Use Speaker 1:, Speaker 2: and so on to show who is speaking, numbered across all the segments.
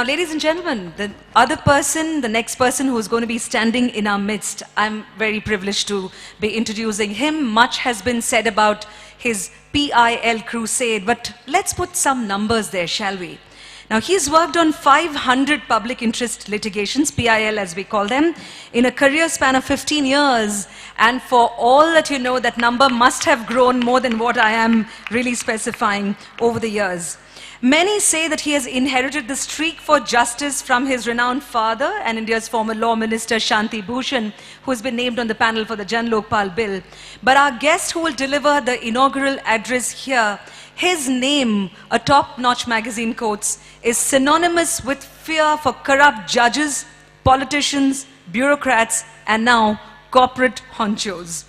Speaker 1: Now, ladies and gentlemen, the next person who's going to be standing in our midst, I'm very privileged to be introducing him. Much has been said about his PIL crusade, but let's put some numbers there, shall we? Now, he's worked on 500 public interest litigations, PIL as we call them, in a career span of 15 years. And for all that you know, that number must have grown more than what I am really specifying over the years. Many say that he has inherited the streak for justice from his renowned father and India's former law minister Prashant Bhushan, who has been named on the panel for the Jan Lokpal bill. But our guest who will deliver the inaugural address here, his name, a top-notch magazine quotes, is synonymous with fear for corrupt judges, politicians, bureaucrats, and now corporate honchos.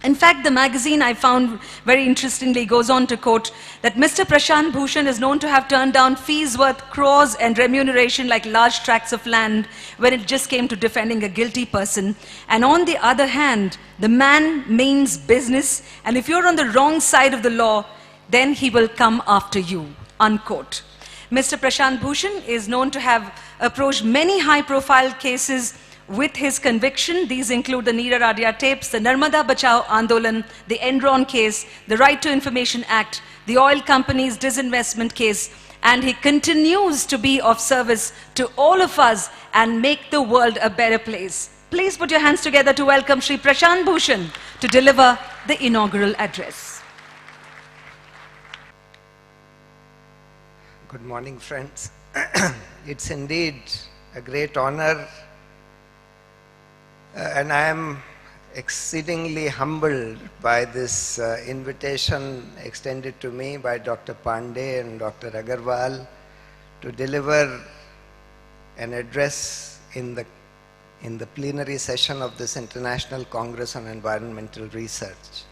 Speaker 1: In fact, the magazine, I found very interestingly, goes on to quote that Mr. Prashant Bhushan is known to have turned down fees worth crores and remuneration like large tracts of land when it just came to defending a guilty person. And on the other hand, the man means business, and if you're on the wrong side of the law, then he will come after you, unquote. Mr. Prashant Bhushan is known to have approached many high-profile cases with his conviction. These include the Neera Radia tapes, the Narmada Bachao Andolan, the Enron case, the Right to Information Act, the oil company's disinvestment case, and he continues to be of service to all of us and make the world a better place. Please put your hands together to welcome Shri Prashant Bhushan to deliver the inaugural address.
Speaker 2: Good morning, friends. It's indeed a great honor and I am exceedingly humbled by this invitation extended to me by Dr. Pandey and Dr. Agarwal to deliver an address in the plenary session of this International Congress on Environmental Research.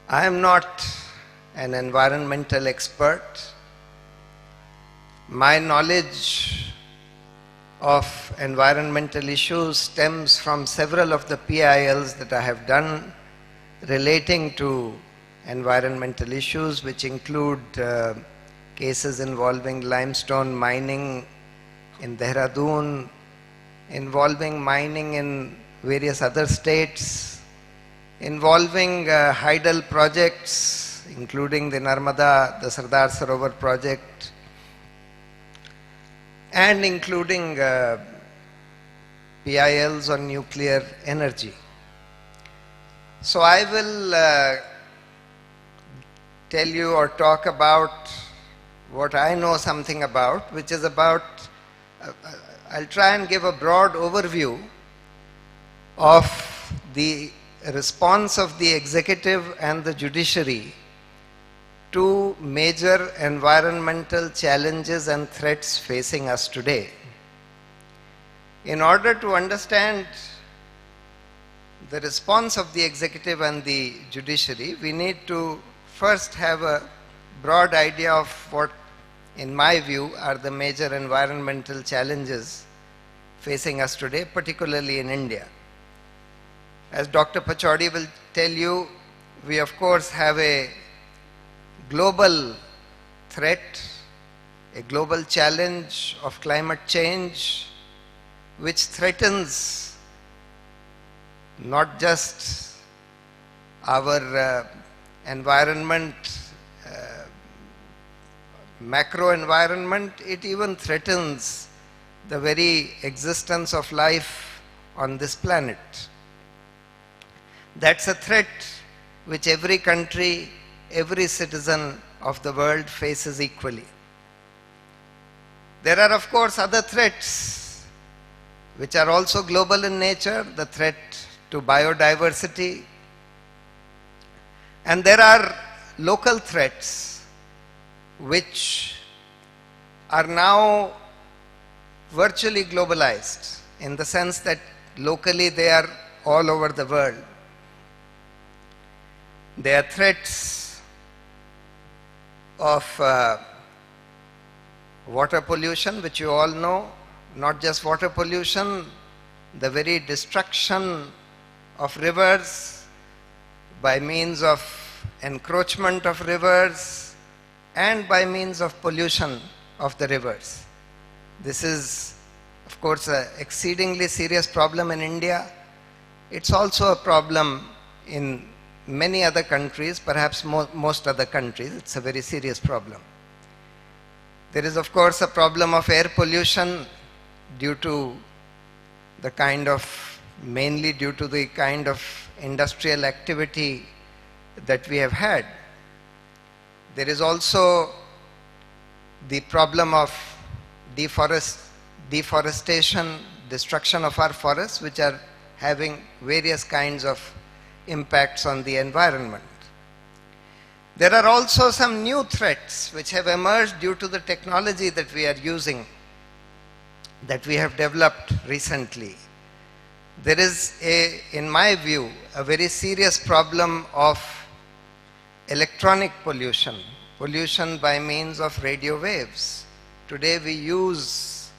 Speaker 2: I am not an environmental expert. My knowledge of environmental issues stems from several of the PILs that I have done relating to environmental issues, which include cases involving limestone mining in Dehradun, involving mining in various other states, involving hydel projects, including the Narmada, the Sardar Sarovar project, and including PILs on nuclear energy. So I will tell you or talk about what I know something about, which is about, I'll try and give a broad overview of the response of the executive and the judiciary to major environmental challenges and threats facing us today. In order to understand the response of the executive and the judiciary, we need to first have a broad idea of what, in my view, are the major environmental challenges facing us today, particularly in India. As Dr. Pachauri will tell you, we of course have a global threat, a global challenge of climate change, which threatens not just our environment, macro environment, it even threatens the very existence of life on this planet. That's a threat which every country, every citizen of the world faces equally. There are of course other threats which are also global in nature, the threat to biodiversity, and there are local threats which are now virtually globalized in the sense that locally they are all over the world. They are threats of water pollution, which you all know, not just water pollution, the very destruction of rivers by means of encroachment of rivers and by means of pollution of the rivers. This is, of course, an exceedingly serious problem in India. It's also a problem in many other countries, perhaps most other countries. It's a very serious problem. There is, of course, a problem of air pollution due to the kind of, mainly due to the kind of industrial activity that we have had. There is also the problem of deforestation, destruction of our forests, which are having various kinds of impacts on the environment. There are also some new threats which have emerged due to the technology that we are using, that we have developed recently. There is in my view, a very serious problem of electronic pollution, pollution by means of radio waves. Today we use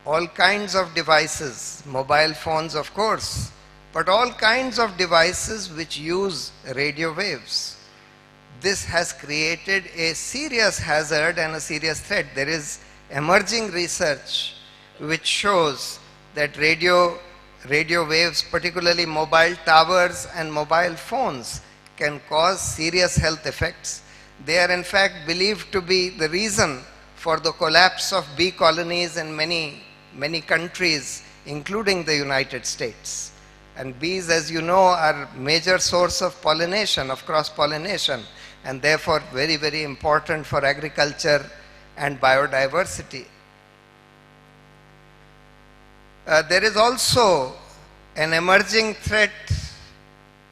Speaker 2: all kinds of devices, mobile phones of course, but all kinds of devices which use radio waves. This has created a serious hazard and a serious threat. There is emerging research which shows that radio waves, particularly mobile towers and mobile phones, can cause serious health effects. They are in fact believed to be the reason for the collapse of bee colonies in many countries, including the United States. And bees, as you know, are major source of pollination, of cross-pollination, and therefore very, very important for agriculture and biodiversity. There is also an emerging threat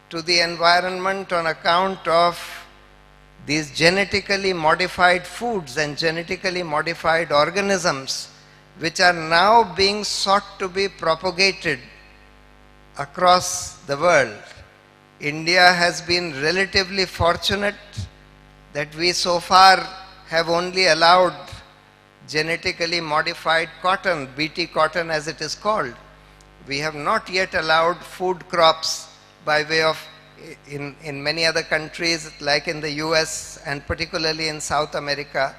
Speaker 2: to the environment on account of these genetically modified foods and genetically modified organisms which are now being sought to be propagated across the world. India has been relatively fortunate that we so far have only allowed genetically modified cotton, BT cotton as it is called. We have not yet allowed food crops by way of, in many other countries like in the US and particularly in South America,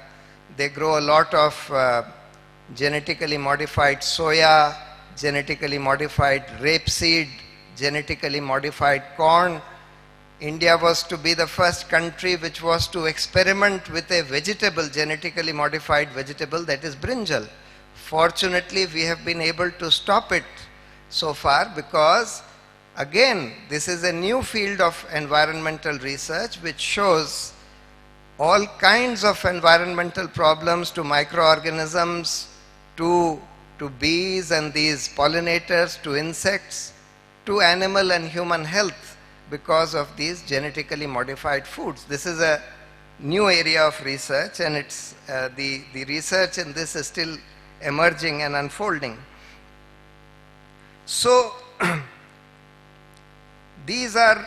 Speaker 2: they grow a lot of genetically modified soya, genetically modified rapeseed, genetically modified corn. India was to be the first country which was to experiment with a vegetable, genetically modified vegetable, that is brinjal. Fortunately, we have been able to stop it so far because, again, this is a new field of environmental research which shows all kinds of environmental problems to microorganisms, to bees and these pollinators, to insects, to animal and human health because of these genetically modified foods. This is a new area of research, and it's the research in this is still emerging and unfolding. So these are,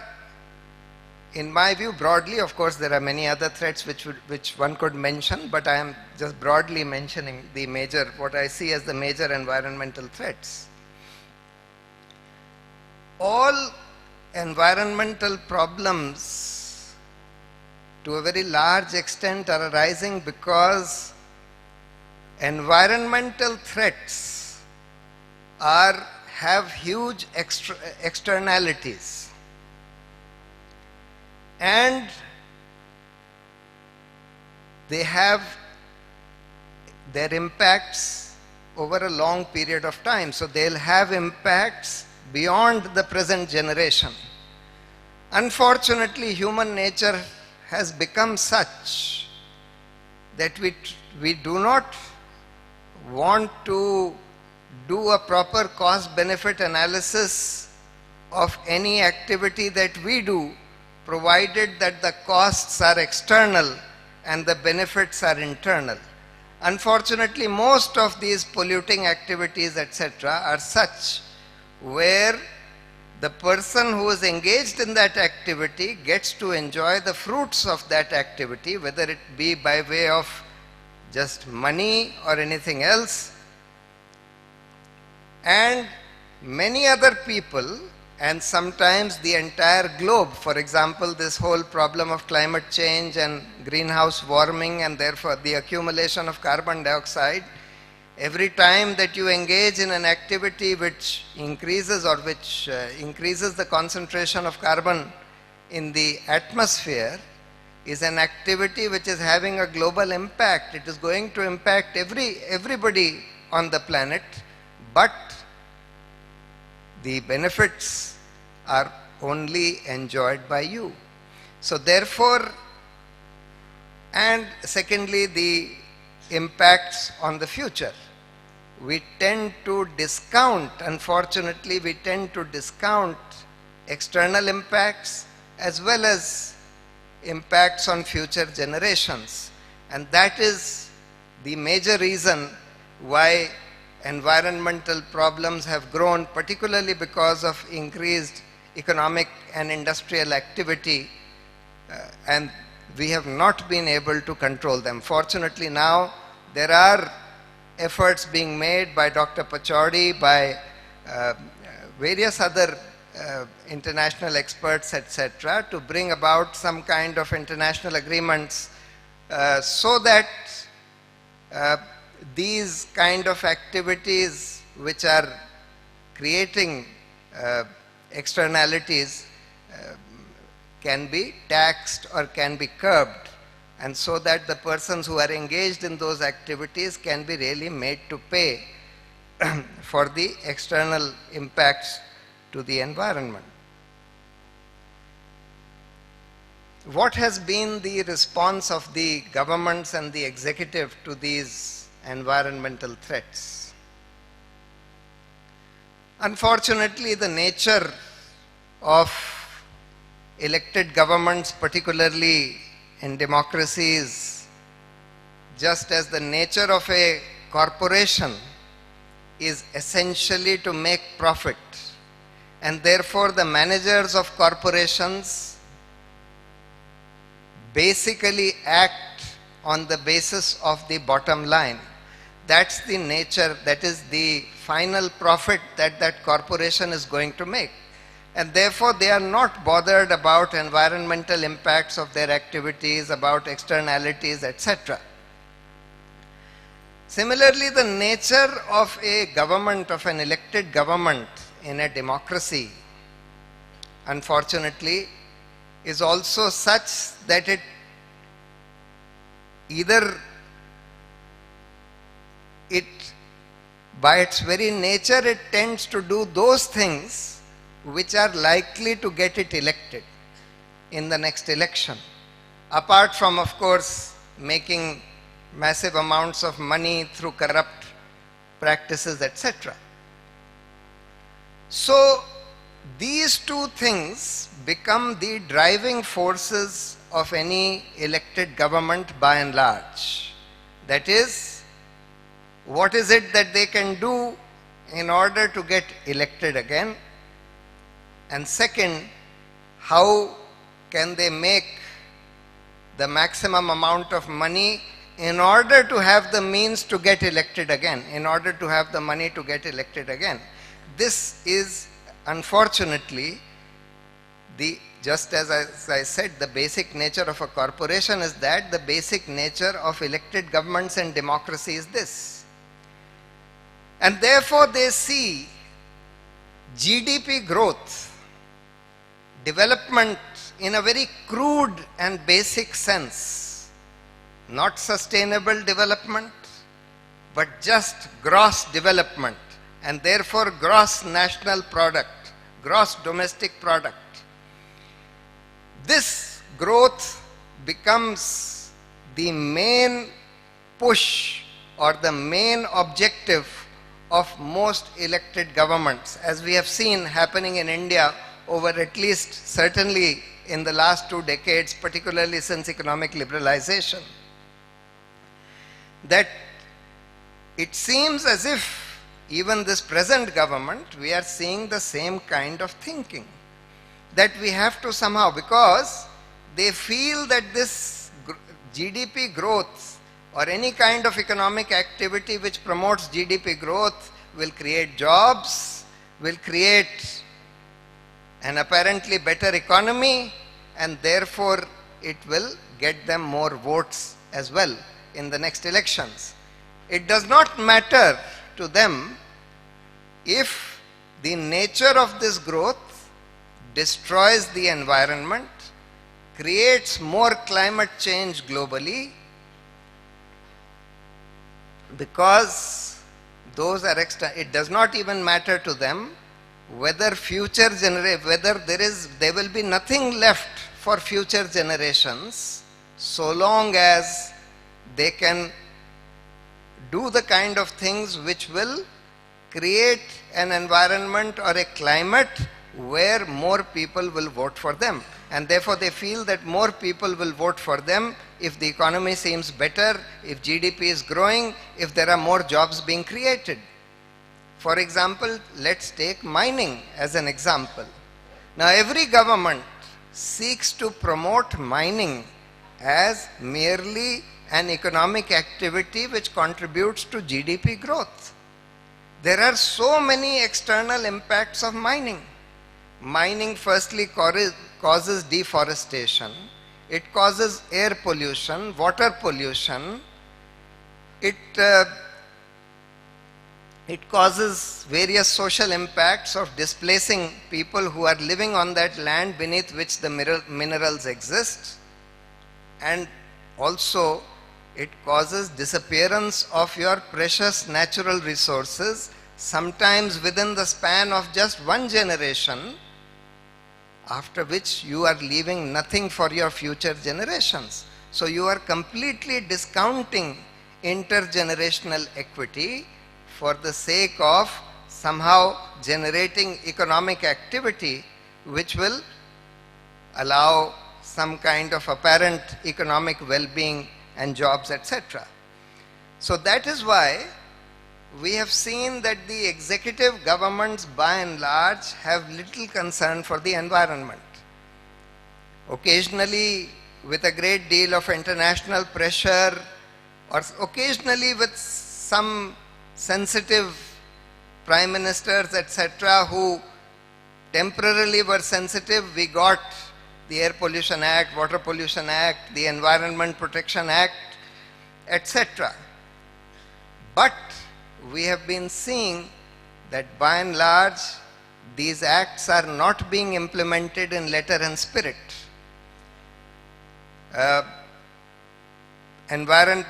Speaker 2: in my view, broadly, of course there are many other threats which one could mention, but I am just broadly mentioning the major, what I see as the major environmental threats. All environmental problems to a very large extent are arising because environmental threats have huge externalities, and they have their impacts over a long period of time. So they'll have impacts beyond the present generation. Unfortunately, human nature has become such that we do not want to do a proper cost-benefit analysis of any activity that we do, provided that the costs are external and the benefits are internal. Unfortunately, most of these polluting activities, etc., are such where the person who is engaged in that activity gets to enjoy the fruits of that activity, whether it be by way of just money or anything else. And many other people, and sometimes the entire globe. For example, this whole problem of climate change and greenhouse warming and therefore the accumulation of carbon dioxide. Every time that you engage in an activity which increases increases the concentration of carbon in the atmosphere is an activity which is having a global impact. It is going to impact everybody on the planet, but the benefits are only enjoyed by you. So therefore, and secondly, the impacts on the future. We tend to discount, unfortunately, we tend to discount external impacts as well as impacts on future generations. And that is the major reason why environmental problems have grown, particularly because of increased economic and industrial activity, and we have not been able to control them. Fortunately now there are efforts being made by Dr. Pachauri, by various other international experts, etc., to bring about some kind of international agreements so that these kind of activities which are creating externalities can be taxed or can be curbed, and so that the persons who are engaged in those activities can be really made to pay for the external impacts to the environment. What has been the response of the governments and the executive to these environmental threats? Unfortunately, the nature of elected governments, particularly in democracies, just as the nature of a corporation is essentially to make profit, and therefore the managers of corporations basically act on the basis of the bottom line. That's the nature, that is the final profit that that corporation is going to make. And therefore they are not bothered about environmental impacts of their activities, about externalities, etc. Similarly, the nature of a government, of an elected government in a democracy, unfortunately, is also such that it either by its very nature, it tends to do those things which are likely to get it elected in the next election, apart from, of course, making massive amounts of money through corrupt practices, etc. So these two things become the driving forces of any elected government by and large. That is, what is it that they can do in order to get elected again? And second, how can they make the maximum amount of money in order to have the means to get elected again, in order to have the money to get elected again? This is unfortunately just as I said, the basic nature of a corporation is that, the basic nature of elected governments and democracy is this. And therefore they see GDP growth, development in a very crude and basic sense, not sustainable development, but just gross development, and therefore gross national product, gross domestic product. This growth becomes the main push or the main objective of most elected governments, as we have seen happening in India over at least certainly in the last 2 decades, particularly since economic liberalization. That it seems as if even this present government, we are seeing the same kind of thinking, that we have to somehow, because they feel that this GDP growth or any kind of economic activity which promotes GDP growth will create jobs, will create an apparently better economy, and therefore it will get them more votes as well in the next elections. It does not matter to them if the nature of this growth destroys the environment, creates more climate change globally, because those are extra. It does not even matter to them whether there will be nothing left for future generations, so long as they can do the kind of things which will create an environment or a climate where more people will vote for them. And therefore they feel that more people will vote for them if the economy seems better, if GDP is growing, if there are more jobs being created. For example, let's take mining as an example. Now every government seeks to promote mining as merely an economic activity which contributes to GDP growth. There are so many external impacts of mining. Mining firstly causes deforestation, it causes air pollution, water pollution, it causes various social impacts of displacing people who are living on that land beneath which the minerals exist, and also it causes disappearance of your precious natural resources, sometimes within the span of just one generation, after which you are leaving nothing for your future generations. So you are completely discounting intergenerational equity for the sake of somehow generating economic activity which will allow some kind of apparent economic well-being and jobs, etc. So that is why we have seen that the executive governments by and large have little concern for the environment. Occasionally with a great deal of international pressure, or occasionally with some sensitive prime ministers, etc., who temporarily were sensitive, we got the Air Pollution Act, Water Pollution Act, the Environment Protection Act, etc. But we have been seeing that by and large these acts are not being implemented in letter and spirit.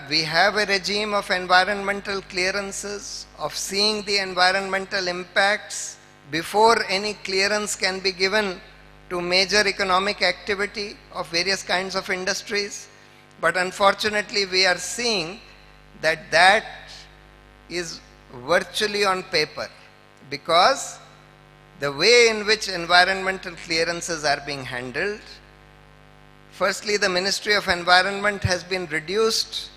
Speaker 2: We have a regime of environmental clearances, of seeing the environmental impacts before any clearance can be given to major economic activity of various kinds of industries. But unfortunately we are seeing that that is virtually on paper, because the way in which environmental clearances are being handled, firstly the Ministry of Environment has been reduced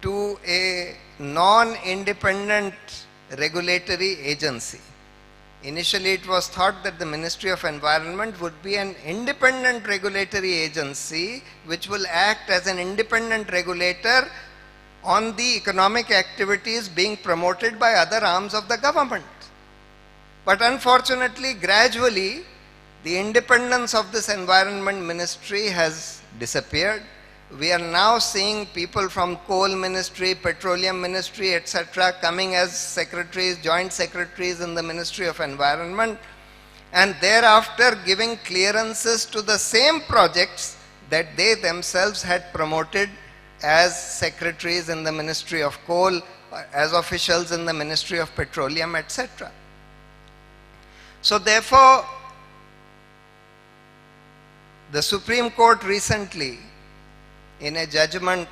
Speaker 2: to a non-independent regulatory agency. Initially it was thought that the Ministry of Environment would be an independent regulatory agency which will act as an independent regulator on the economic activities being promoted by other arms of the government. But unfortunately, gradually, the independence of this environment ministry has disappeared. We are now seeing people from coal ministry, petroleum ministry, etc., coming as secretaries, joint secretaries in the Ministry of Environment, and thereafter giving clearances to the same projects that they themselves had promoted as secretaries in the Ministry of Coal, as officials in the Ministry of Petroleum, etc. So therefore, the Supreme Court recently, in a judgment,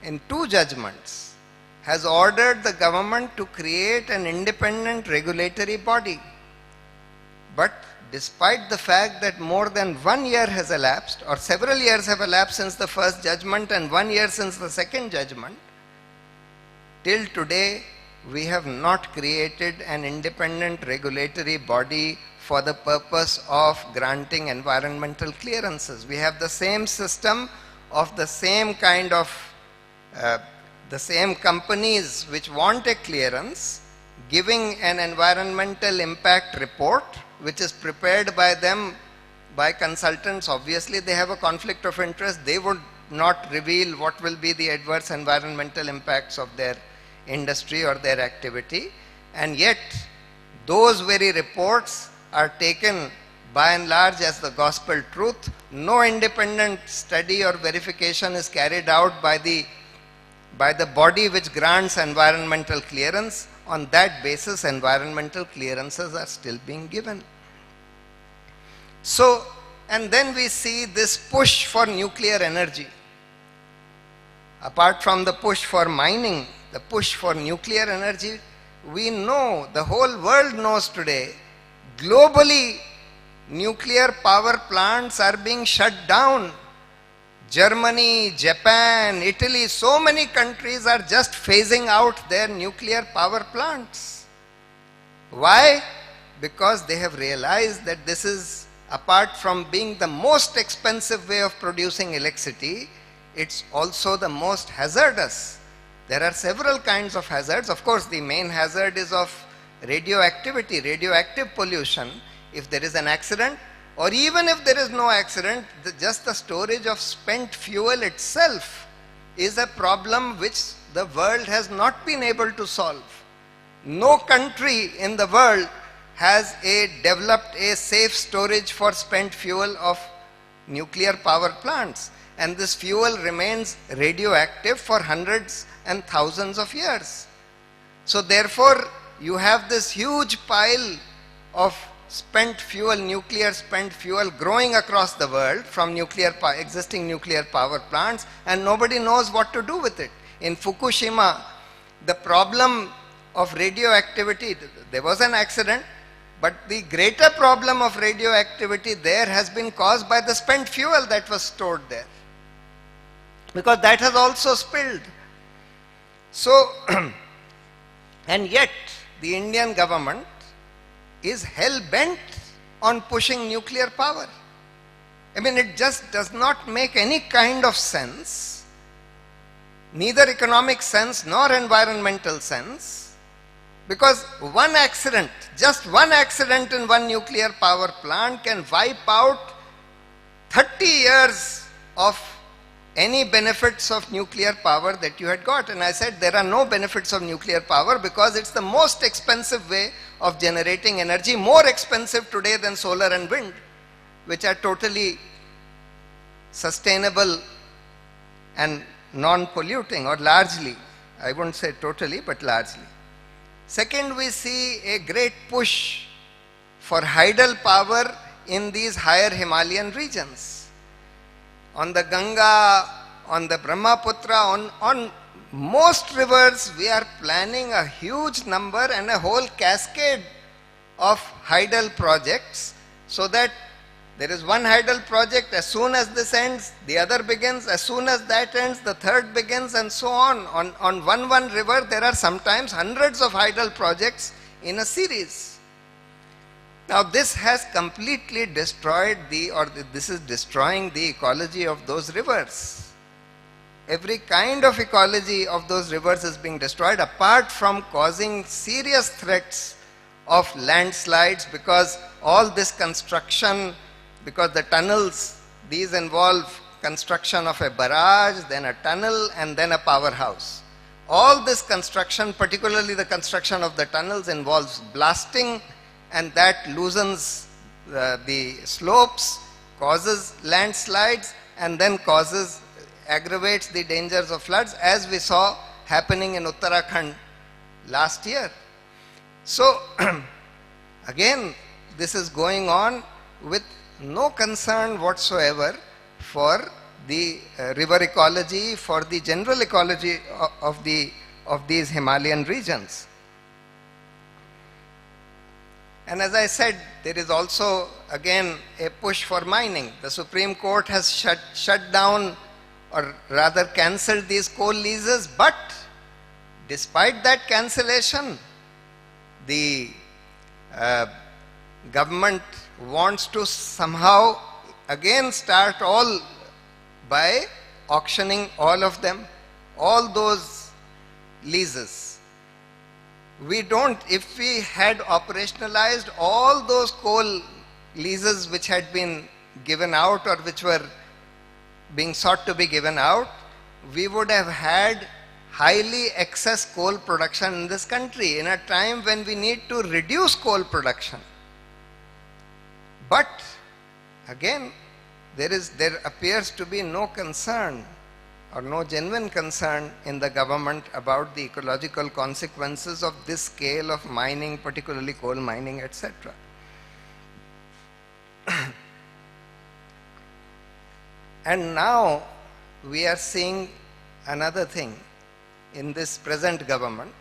Speaker 2: in two judgments, has ordered the government to create an independent regulatory body. But despite the fact that more than 1 year has elapsed, or several years have elapsed since the first judgment and 1 year since the second judgment, till today we have not created an independent regulatory body for the purpose of granting environmental clearances. We have the same system of the same kind of, the same companies which want a clearance, giving an environmental impact report which is prepared by them, by consultants. Obviously they have a conflict of interest. They would not reveal what will be the adverse environmental impacts of their industry or their activity, and yet those very reports are taken by and large as the gospel truth. No independent study or verification is carried out by the body which grants environmental clearance. On that basis, environmental clearances are still being given. So, and then we see this push for nuclear energy. Apart from the push for mining, the push for nuclear energy, we know, the whole world knows today, globally, nuclear power plants are being shut down. Germany, Japan, Italy, so many countries are just phasing out their nuclear power plants. Why? Because they have realized that this is, apart from being the most expensive way of producing electricity, it's also the most hazardous. There are several kinds of hazards. Of course, the main hazard is of radioactivity, radioactive pollution. If there is an accident, or even if there is no accident, just the storage of spent fuel itself is a problem which the world has not been able to solve. No country in the world has developed a safe storage for spent fuel of nuclear power plants. And this fuel remains radioactive for hundreds and thousands of years. So therefore, you have this huge pile of spent fuel, nuclear spent fuel growing across the world from existing nuclear power plants, and nobody knows what to do with it. In Fukushima, the problem of radioactivity, there was an accident, but the greater problem of radioactivity there has been caused by the spent fuel that was stored there, because that has also spilled. So, and yet the Indian government is hell-bent on pushing nuclear power. I mean, it just does not make any kind of sense, neither economic sense nor environmental sense, because one accident, just one accident in one nuclear power plant can wipe out 30 years of any benefits of nuclear power that you had got. And I said there are no benefits of nuclear power because it's the most expensive way of generating energy, more expensive today than solar and wind, which are totally sustainable and non-polluting, or largely. I wouldn't say totally, but largely. Second, we see a great push for hydel power in these higher Himalayan regions. On the Ganga, on the Brahmaputra, on most rivers, we are planning a huge number and a whole cascade of hydel projects, so that there is one hydel project, as soon as this ends, the other begins, as soon as that ends, the third begins, and so on. On one river, there are sometimes hundreds of hydel projects in a series. Now this has completely destroyed this is destroying the ecology of those rivers. Every kind of ecology of those rivers is being destroyed, apart from causing serious threats of landslides, because all this construction, because the tunnels, these involve construction of a barrage, then a tunnel, and then a powerhouse. All this construction, particularly the construction of the tunnels, involves blasting, and that loosens the slopes, causes landslides, and then aggravates the dangers of floods, as we saw happening in Uttarakhand last year. So again, this is going on with no concern whatsoever for the river ecology, for the general ecology of these Himalayan regions. And as I said, there is also again a push for mining. The Supreme Court has shut down, or rather cancelled, these coal leases, but despite that cancellation, the government wants to somehow again start all by auctioning all of them, all those leases. We don't, if we had operationalized all those coal leases which had been given out or which were being sought to be given out, we would have had highly excess coal production in this country in a time when we need to reduce coal production. But again, there appears to be no concern or no genuine concern in the government about the ecological consequences of this scale of mining, particularly coal mining, etc. And now we are seeing another thing in this present government.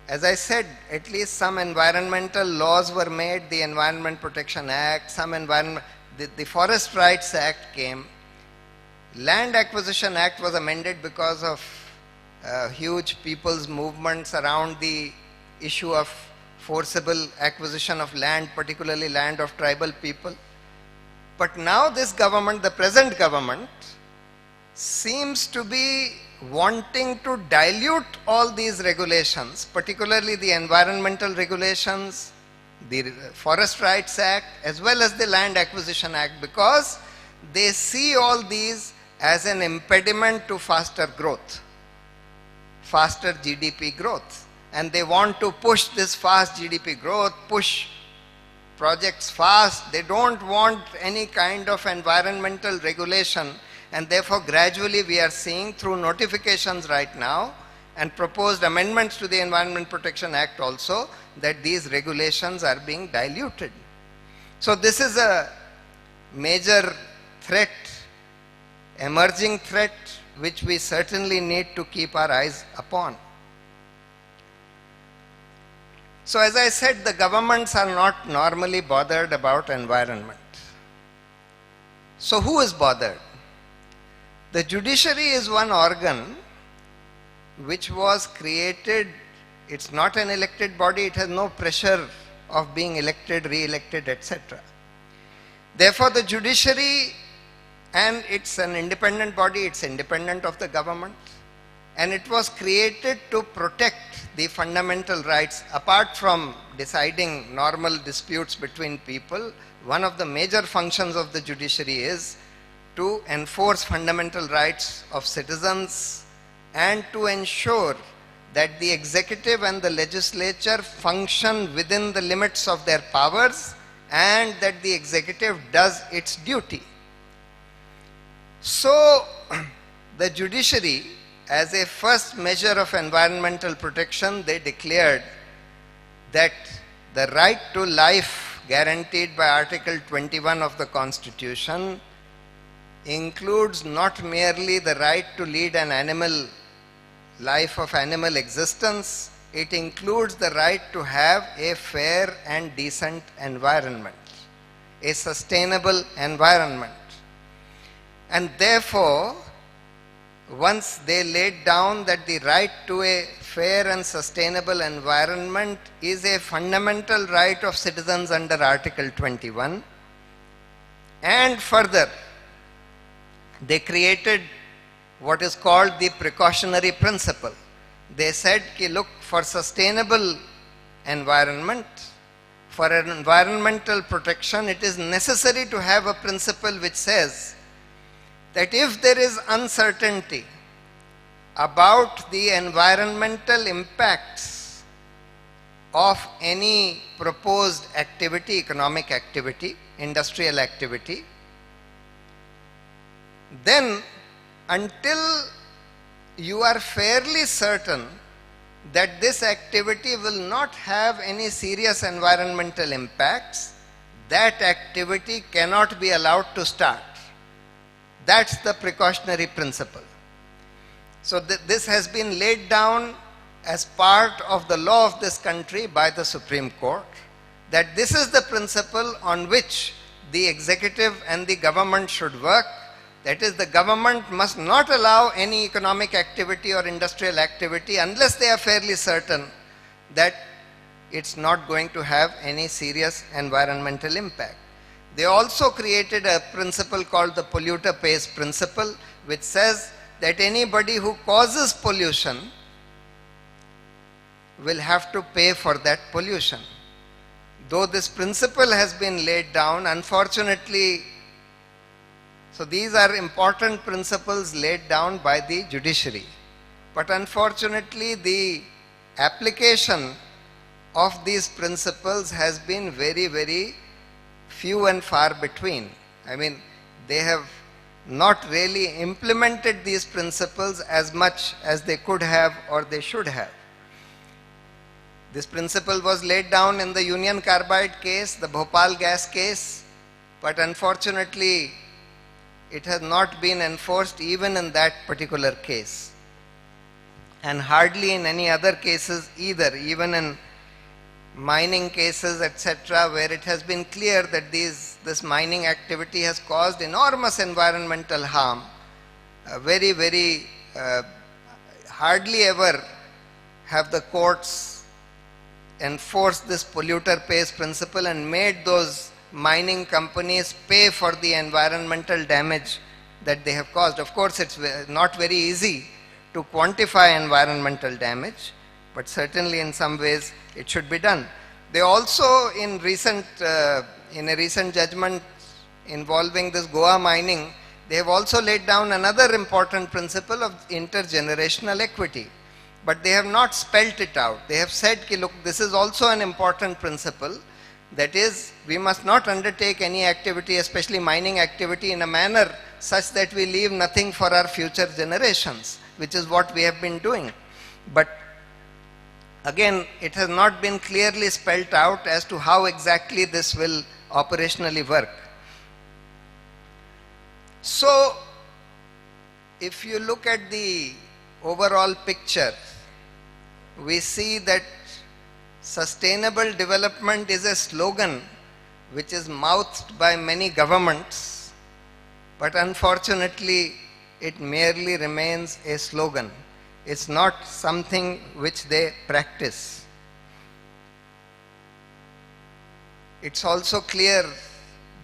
Speaker 2: As I said, at least some environmental laws were made, the Environment Protection Act, the Forest Rights Act came. Land Acquisition Act was amended because of huge people's movements around the issue of forcible acquisition of land, particularly land of tribal people. But now this government, the present government, seems to be wanting to dilute all these regulations, particularly the environmental regulations, the Forest Rights Act, as well as the Land Acquisition Act, because they see all these as an impediment to faster growth, faster GDP growth. And they want to push this fast GDP growth, push projects fast. They don't want any kind of environmental regulation, and therefore gradually we are seeing through notifications right now and proposed amendments to the Environment Protection Act also that these regulations are being diluted. So this is a major threat, emerging threat, which we certainly need to keep our eyes upon. So as I said, the governments are not normally bothered about environment. So who is bothered? The judiciary is one organ which was created. It's not an elected body, it has no pressure of being elected, re-elected, etc. Therefore the judiciary, and it's an independent body, it's independent of the government, and it was created to protect the fundamental rights. Apart from deciding normal disputes between people, one of the major functions of the judiciary is to enforce fundamental rights of citizens and to ensure that the executive and the legislature function within the limits of their powers and that the executive does its duty. So the judiciary, as a first measure of environmental protection, they declared that the right to life guaranteed by Article 21 of the Constitution includes not merely the right to lead an animal life of animal existence, it includes the right to have a fair and decent environment, a sustainable environment. And therefore, once they laid down that the right to a fair and sustainable environment is a fundamental right of citizens under Article 21, and further, they created what is called the Precautionary Principle. They said, look, for sustainable environment, for environmental protection, it is necessary to have a principle which says that if there is uncertainty about the environmental impacts of any proposed activity, economic activity, industrial activity, then until you are fairly certain that this activity will not have any serious environmental impacts, that activity cannot be allowed to start. That's the precautionary principle. So this has been laid down as part of the law of this country by the Supreme Court, that this is the principle on which the executive and the government should work. That is, the government must not allow any economic activity or industrial activity unless they are fairly certain that it's not going to have any serious environmental impact. They also created a principle called the polluter pays principle, which says that anybody who causes pollution will have to pay for that pollution. Though this principle has been laid down, unfortunately, so these are important principles laid down by the judiciary. But unfortunately, the application of these principles has been very, very few and far between. I mean, they have not really implemented these principles as much as they could have or they should have. This principle was laid down in the Union Carbide case, the Bhopal gas case, but unfortunately it has not been enforced even in that particular case, and hardly in any other cases either, even in mining cases, etc., where it has been clear that this mining activity has caused enormous environmental harm. Hardly ever have the courts enforced this polluter pays principle and made those mining companies pay for the environmental damage that they have caused. Of course, it's not very easy to quantify environmental damage, but certainly in some ways it should be done. They also, in a recent judgment involving this Goa mining, they have also laid down another important principle of intergenerational equity. But they have not spelt it out. They have said, look, this is also an important principle. That is, we must not undertake any activity, especially mining activity, in a manner such that we leave nothing for our future generations, which is what we have been doing. But again, it has not been clearly spelt out as to how exactly this will operationally work. So, if you look at the overall picture, we see that sustainable development is a slogan which is mouthed by many governments, but unfortunately it merely remains a slogan. It's not something which they practice. It's also clear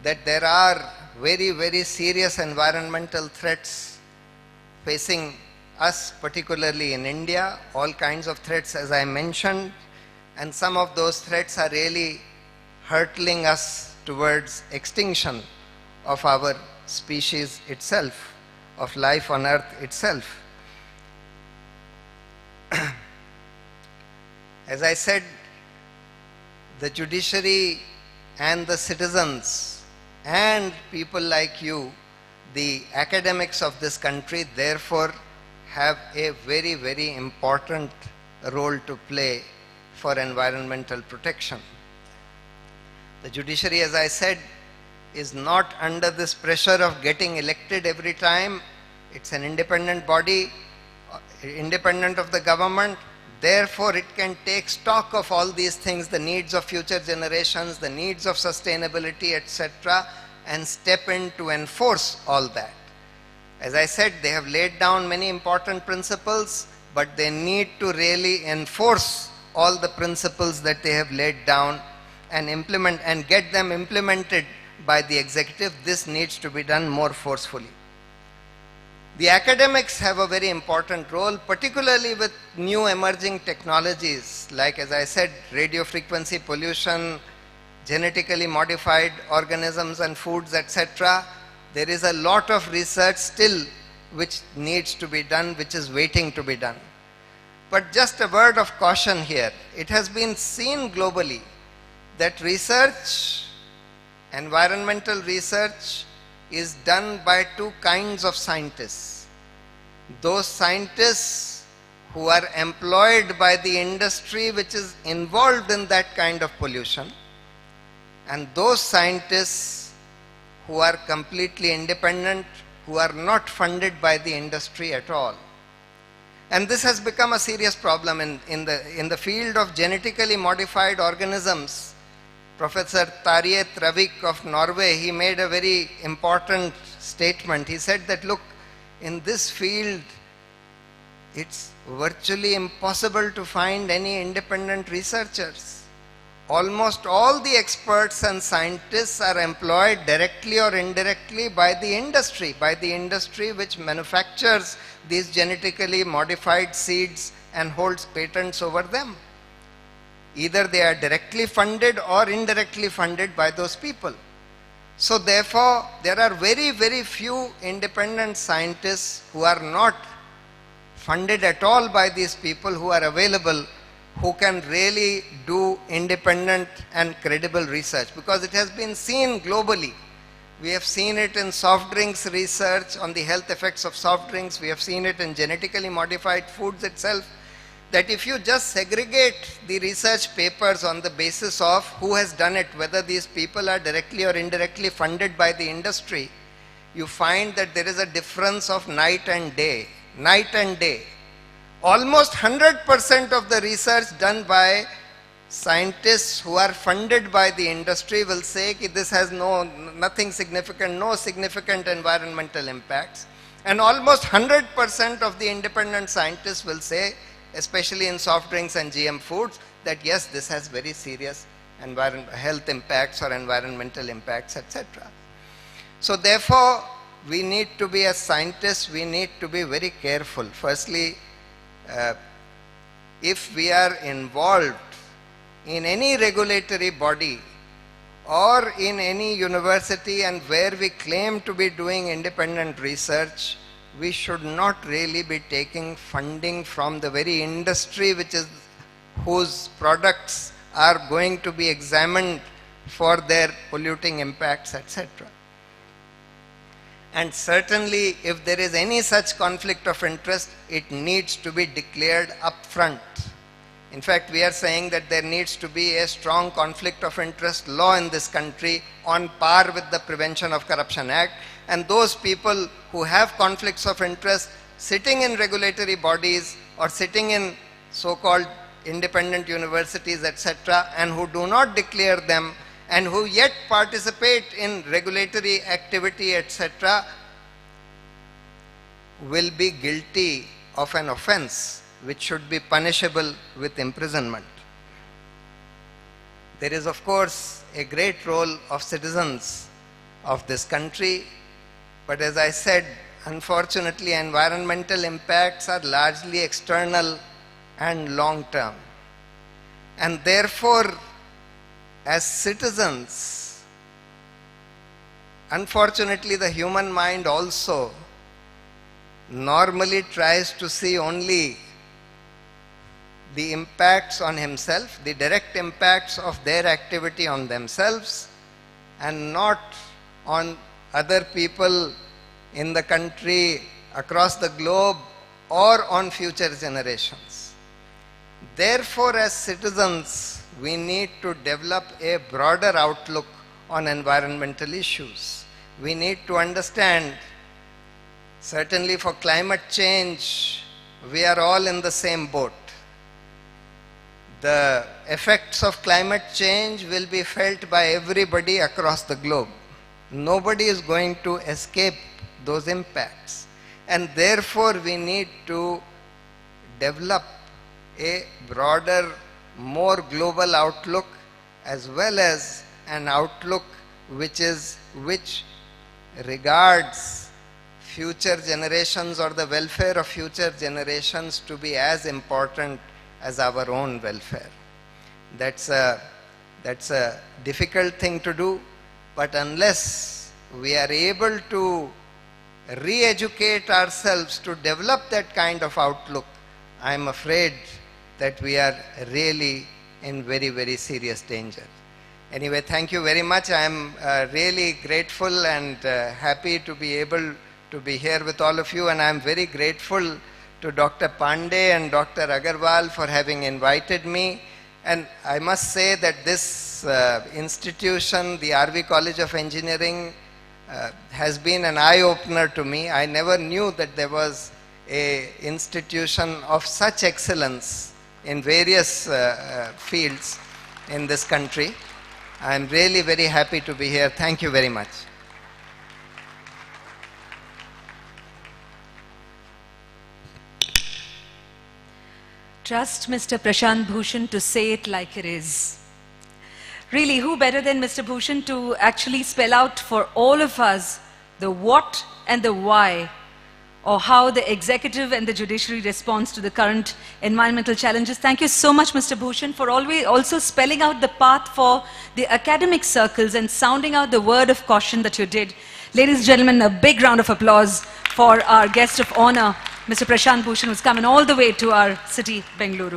Speaker 2: that there are very, very serious environmental threats facing us, particularly in India, all kinds of threats as I mentioned, and some of those threats are really hurtling us towards extinction of our species itself, of life on earth itself. As I said, the judiciary and the citizens and people like you, the academics of this country, therefore have a very, very important role to play for environmental protection. The judiciary, as I said, is not under this pressure of getting elected every time. It's an independent body, independent of the government. Therefore, it can take stock of all these things, the needs of future generations, the needs of sustainability, etc., and step in to enforce all that. As I said, they have laid down many important principles, but they need to really enforce all the principles that they have laid down and implement and get them implemented by the executive. This needs to be done more forcefully. The academics have a very important role, particularly with new emerging technologies like, as I said, radio frequency pollution, genetically modified organisms and foods, etc. There is a lot of research still which needs to be done, which is waiting to be done. But just a word of caution here. It has been seen globally that research, environmental research, is done by two kinds of scientists. Those scientists who are employed by the industry which is involved in that kind of pollution, and those scientists who are completely independent, who are not funded by the industry at all. And this has become a serious problem in the field of genetically modified organisms. Professor Tarje Travik of Norway, he made a very important statement. He said that, look, in this field, it's virtually impossible to find any independent researchers. Almost all the experts and scientists are employed directly or indirectly by the industry which manufactures these genetically modified seeds and holds patents over them. Either they are directly funded or indirectly funded by those people. So therefore, there are very, very few independent scientists who are not funded at all by these people who are available, who can really do independent and credible research, because it has been seen globally. We have seen it in soft drinks research on the health effects of soft drinks. We have seen it in genetically modified foods itself, that if you just segregate the research papers on the basis of who has done it, whether these people are directly or indirectly funded by the industry, you find that there is a difference of night and day. Night and day. Almost 100% of the research done by scientists who are funded by the industry will say that this has nothing significant, no significant environmental impacts. And almost 100% of the independent scientists will say, especially in soft drinks and GM foods, that yes, this has very serious health impacts or environmental impacts, etc. So therefore, we need to be, as scientists, we need to be very careful. Firstly, if we are involved in any regulatory body or in any university and where we claim to be doing independent research, we should not really be taking funding from the very industry whose products are going to be examined for their polluting impacts, etc. And certainly, if there is any such conflict of interest, it needs to be declared upfront. In fact, we are saying that there needs to be a strong conflict of interest law in this country on par with the Prevention of Corruption Act. And those people who have conflicts of interest sitting in regulatory bodies or sitting in so-called independent universities, etc., and who do not declare them, and who yet participate in regulatory activity, etc., will be guilty of an offense which should be punishable with imprisonment. There is, of course, a great role of citizens of this country, but as I said, unfortunately, environmental impacts are largely external and long-term. And therefore, as citizens, unfortunately, the human mind also normally tries to see only the impacts on himself, the direct impacts of their activity on themselves, and not on other people in the country, across the globe, or on future generations. Therefore, as citizens, we need to develop a broader outlook on environmental issues. We need to understand, certainly for climate change, we are all in the same boat. The effects of climate change will be felt by everybody across the globe. Nobody is going to escape those impacts. And therefore, we need to develop a broader, more global outlook, as well as an outlook which regards future generations or the welfare of future generations to be as important as our own welfare. That's a difficult thing to do, but unless we are able to re-educate ourselves to develop that kind of outlook, I am afraid that we are really in very, very serious danger. Anyway, thank you very much. I am really grateful and happy to be able to be here with all of you, and I am very grateful to Dr. Pandey and Dr. Agarwal for having invited me. And I must say that this institution, the RV College of Engineering, has been an eye-opener to me. I never knew that there was an institution of such excellence in various fields in this country. I am really very happy to be here. Thank you very much.
Speaker 1: Trust Mr. Prashant Bhushan to say it like it is. Really, who better than Mr. Bhushan to actually spell out for all of us the what and the why or how the executive and the judiciary responds to the current environmental challenges. Thank you so much, Mr. Bhushan, for always also spelling out the path for the academic circles and sounding out the word of caution that you did. Ladies and gentlemen, a big round of applause for our guest of honor, Mr. Prashant Bhushan, who's coming all the way to our city, Bengaluru.